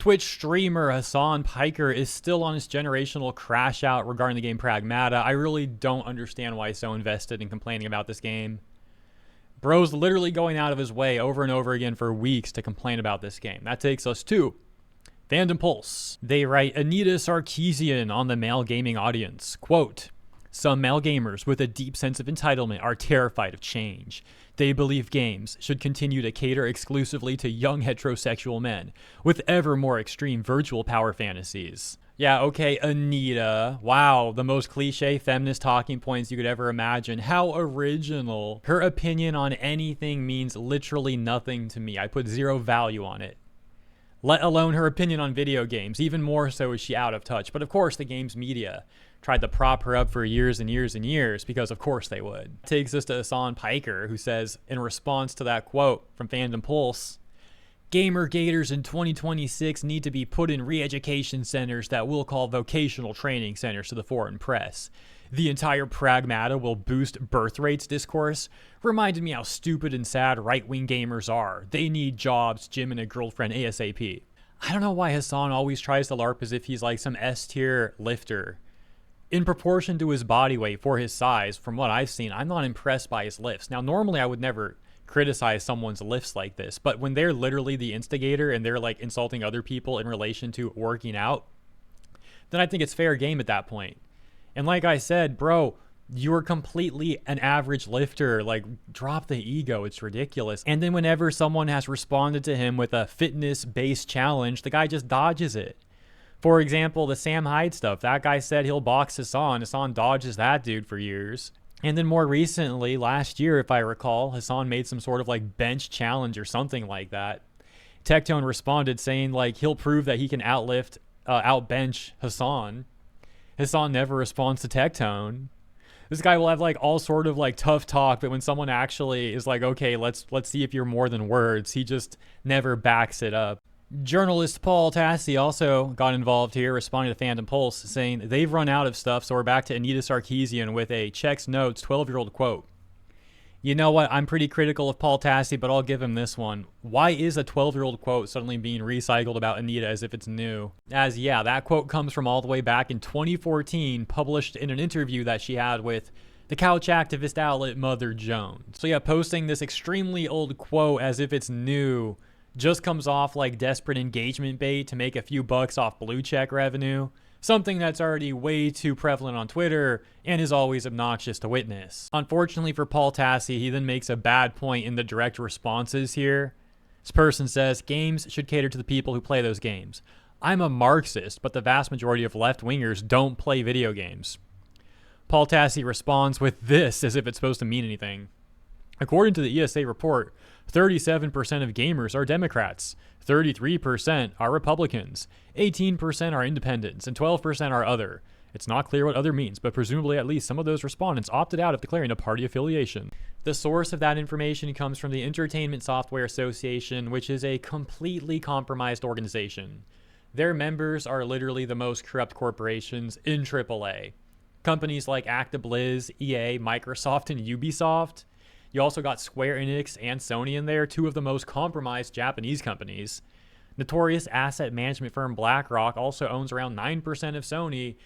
Twitch streamer Hasan Piker is still on his generational crash out regarding the game Pragmata. I really don't understand why he's so invested in complaining about this game. Bro's literally going out of his way over and over again for weeks to complain about this game. That takes us to Fandom Pulse. They write, Anita Sarkeesian on the male gaming audience. Quote, some male gamers with a deep sense of entitlement are terrified of change. They believe games should continue to cater exclusively to young heterosexual men with ever more extreme virtual power fantasies. Yeah, okay, Anita. Wow, the most cliche feminist talking points you could ever imagine. How original. Her opinion on anything means literally nothing to me. I put zero value on it. Let alone her opinion on video games. Even more so is she out of touch. But of course, the games media tried to prop her up for years and years and years because of course they would. Takes us to Hasan Piker, who says, in response to that quote from Fandom Pulse, Gamer gators in 2026 need to be put in re-education centers that we'll call vocational training centers to the foreign press. The entire Pragmata will boost birth rates discourse reminded me how stupid and sad right-wing gamers are. They need jobs, gym, and a girlfriend ASAP. I don't know why Hasan always tries to LARP as if he's like some S-tier lifter. In proportion to his body weight for his size, from what I've seen, I'm not impressed by his lifts. Now, normally I would never criticize someone's lifts like this, but when they're literally the instigator and they're like insulting other people in relation to working out, then I think it's fair game at that point. And like I said, bro, you're completely an average lifter. Like, drop the ego. It's ridiculous. And then whenever someone has responded to him with a fitness-based challenge, the guy just dodges it. For example, the Sam Hyde stuff. That guy said he'll box Hasan. Hasan dodges that dude for years. And then more recently, last year, if I recall, Hasan made some sort of like bench challenge or something like that. Tectone responded saying like he'll prove that he can outbench Hasan. Hasan never responds to Tectone. This guy will have like all sort of like tough talk, but when someone actually is like, okay, let's see if you're more than words, he just never backs it up. Journalist Paul Tassi also got involved here, responding to Fandom Pulse, saying they've run out of stuff, so we're back to Anita Sarkeesian with a checks notes 12-year-old quote. You know what? I'm pretty critical of Paul Tassi, but I'll give him this one. Why is a 12-year-old quote suddenly being recycled about Anita as if it's new? As yeah, that quote comes from all the way back in 2014, published in an interview that she had with the couch activist outlet Mother Jones. So yeah, posting this extremely old quote as if it's new just comes off like desperate engagement bait to make a few bucks off blue check revenue, something that's already way too prevalent on Twitter and is always obnoxious to witness. Unfortunately for Paul Tassi, he then makes a bad point in the direct responses here. This person says, games should cater to the people who play those games. I'm a Marxist, but the vast majority of left-wingers don't play video games. Paul Tassi responds with this as if it's supposed to mean anything. According to the ESA report, 37% of gamers are Democrats, 33% are Republicans, 18% are independents, and 12% are other. It's not clear what other means, but presumably at least some of those respondents opted out of declaring a party affiliation. The source of that information comes from the Entertainment Software Association, which is a completely compromised organization. Their members are literally the most corrupt corporations in AAA. Companies like ActiBliz, EA, Microsoft, and Ubisoft. You also got Square Enix and Sony in there, two of the most compromised Japanese companies. Notorious asset management firm BlackRock also owns around 9% of Sony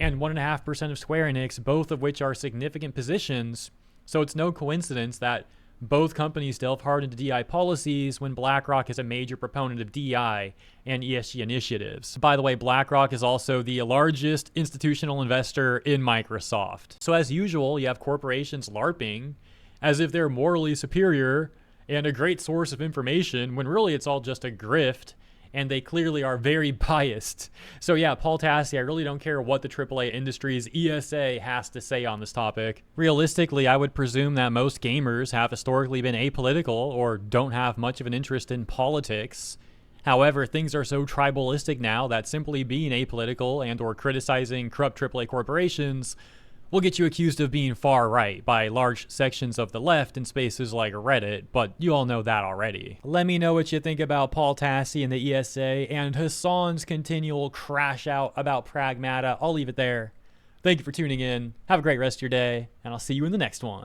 and 1.5% of Square Enix, both of which are significant positions. So it's no coincidence that both companies delve hard into DI policies when BlackRock is a major proponent of DI and ESG initiatives. By the way, BlackRock is also the largest institutional investor in Microsoft. So as usual, you have corporations LARPing as if they're morally superior and a great source of information, when really it's all just a grift, and they clearly are very biased. So yeah, Paul Tassi, I really don't care what the AAA industry's ESA has to say on this topic. Realistically, I would presume that most gamers have historically been apolitical or don't have much of an interest in politics. However, things are so tribalistic now that simply being apolitical and or criticizing corrupt AAA corporations will get you accused of being far right by large sections of the left in spaces like Reddit, but you all know that already. Let me know what you think about Paul Tassi and the ESA and Hasan's continual crash out about Pragmata. I'll leave it there. Thank you for tuning in. Have a great rest of your day, and I'll see you in the next one.